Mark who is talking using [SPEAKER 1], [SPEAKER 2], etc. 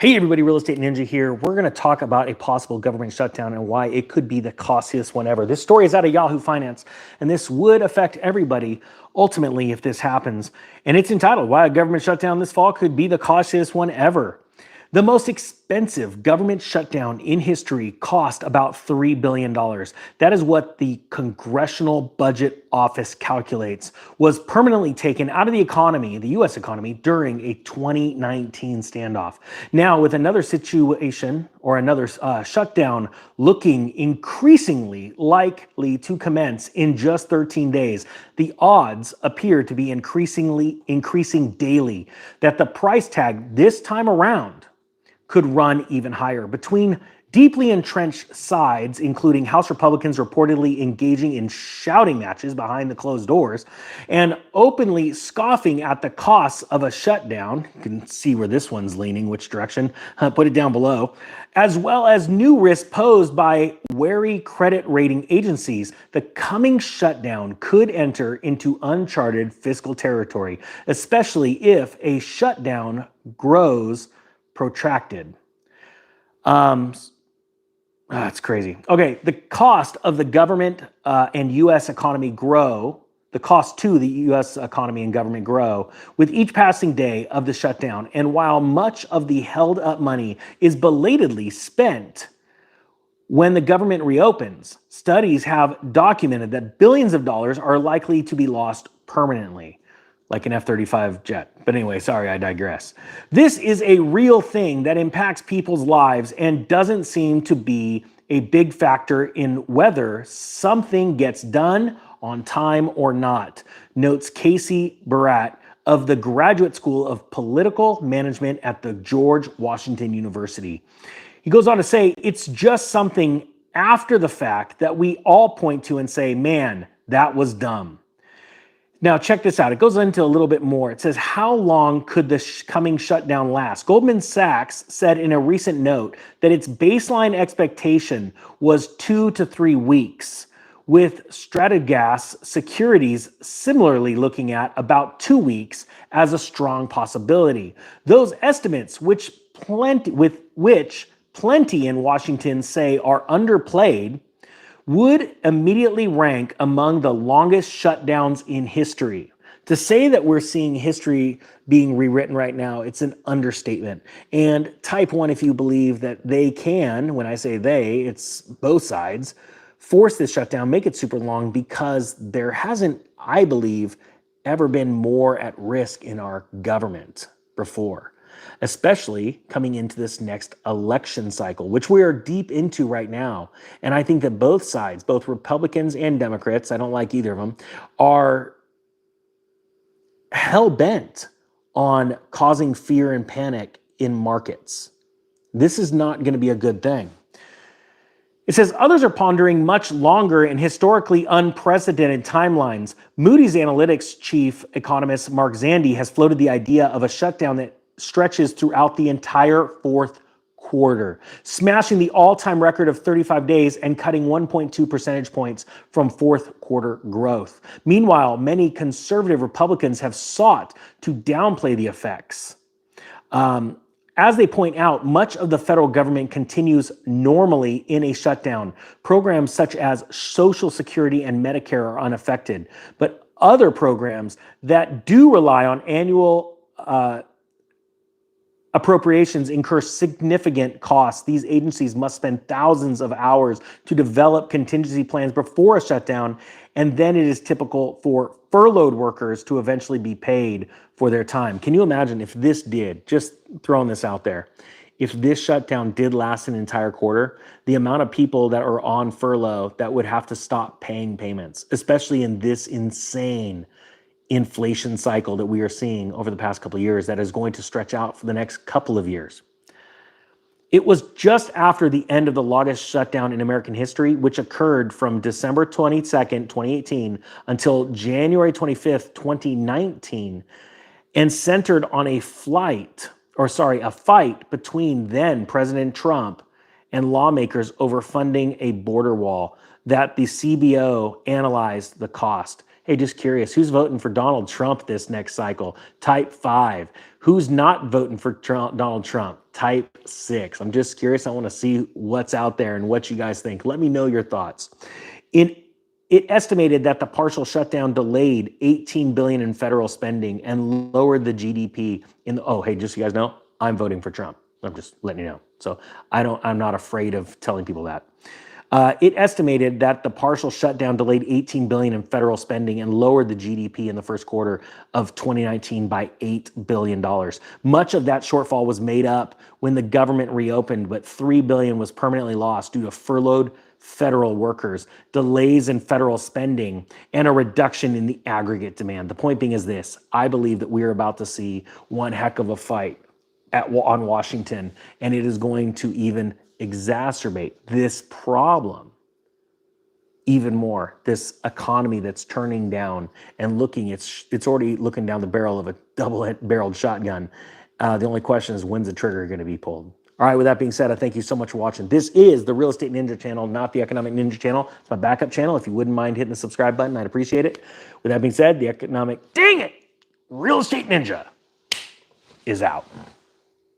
[SPEAKER 1] Hey everybody, Real Estate Ninja here. We're going to talk about a possible government shutdown and why it could be the costliest one ever. This story is out of Yahoo Finance, and this would affect everybody ultimately if this happens. And it's entitled, Why a Government Shutdown This Fall Could Be the Costliest One Ever. The most expensive government shutdown in history cost about $3 billion. That is what the Congressional Budget Office calculates was permanently taken out of the economy, the US economy, during a 2019 standoff. Now, with another situation or another shutdown looking increasingly likely to commence in just 13 days, the odds appear to be increasing daily that the price tag this time around could run even higher. Between deeply entrenched sides, including House Republicans reportedly engaging in shouting matches behind the closed doors and openly scoffing at the costs of a shutdown, you can see where this one's leaning, which direction, put it down below, as well as new risks posed by wary credit rating agencies, the coming shutdown could enter into uncharted fiscal territory, especially if a shutdown grows protracted. That's crazy. Okay, the cost of the government and U.S. economy grow, the cost to the U.S. economy and government grow with each passing day of the shutdown. And while much of the held up money is belatedly spent when the government reopens, studies have documented that billions of dollars are likely to be lost permanently, like an F-35 jet. But anyway, sorry, I digress. This is a real thing that impacts people's lives and doesn't seem to be a big factor in whether something gets done on time or not, notes Casey Barat of the Graduate School of Political Management at the George Washington University. He goes on to say, it's just something after the fact that we all point to and say, man, that was dumb. Now, check this out. It goes into a little bit more. It says, how long could the coming shutdown last? Goldman Sachs said in a recent note that its baseline expectation was 2 to 3 weeks, with Stratogas Securities similarly looking at about 2 weeks as a strong possibility. Those estimates, which plenty in Washington say are underplayed, would immediately rank among the longest shutdowns in history. To say that we're seeing history being rewritten right now, it's an understatement. And type 1 if you believe that they can, when I say they, it's both sides, force this shutdown, make it super long, because there hasn't, I believe, ever been more at risk in our government before, especially coming into this next election cycle, which we are deep into right now. And I think that both sides, both Republicans and Democrats, I don't like either of them, are hell-bent on causing fear and panic in markets. This is not going to be a good thing. It says others are pondering much longer and historically unprecedented timelines. Moody's Analytics chief economist Mark Zandi has floated the idea of a shutdown that stretches throughout the entire fourth quarter, smashing the all-time record of 35 days and cutting 1.2 percentage points from fourth quarter growth. Meanwhile, many conservative Republicans have sought to downplay the effects. As they point out, much of the federal government continues normally in a shutdown. Programs such as Social Security and Medicare are unaffected, but other programs that do rely on annual appropriations incur significant costs. These agencies must spend thousands of hours to develop contingency plans before a shutdown, and then it is typical for furloughed workers to eventually be paid for their time. Can you imagine if this did, just throwing this out there, if this shutdown did last an entire quarter, the amount of people that are on furlough that would have to stop paying payments, especially in this insane inflation cycle that we are seeing over the past couple of years that is going to stretch out for the next couple of years. It was just after the end of the longest shutdown in American history, which occurred from December 22nd, 2018 until January 25th, 2019, and centered on a fight between then President Trump and lawmakers over funding a border wall that the CBO analyzed the cost. Hey, just curious, who's voting for Donald Trump this next cycle? Type 5. Who's not voting for Donald Trump? Type 6. I'm just curious. I want to see what's out there and what you guys think. Let me know your thoughts. It estimated that the partial shutdown delayed $18 billion in federal spending and lowered the GDP in the, oh, hey, just so you guys know, I'm voting for Trump. I'm just letting you know. So I'm not afraid of telling people that. It estimated that the partial shutdown delayed $18 billion in federal spending and lowered the GDP in the first quarter of 2019 by $8 billion. Much of that shortfall was made up when the government reopened, but $3 billion was permanently lost due to furloughed federal workers, delays in federal spending, and a reduction in the aggregate demand. The point being is this: I believe that we are about to see one heck of a fight on Washington, and it is going to even exacerbate this problem even more. This economy that's turning down and looking, it's already looking down the barrel of a double-barreled shotgun. The only question is, when's the trigger going to be pulled? All right, with that being said, I thank you so much for watching. This is the Real Estate Ninja channel, not the Economic Ninja channel. It's my backup channel. If you wouldn't mind hitting the subscribe button, I'd appreciate it. With that being said, the Real Estate Ninja is out.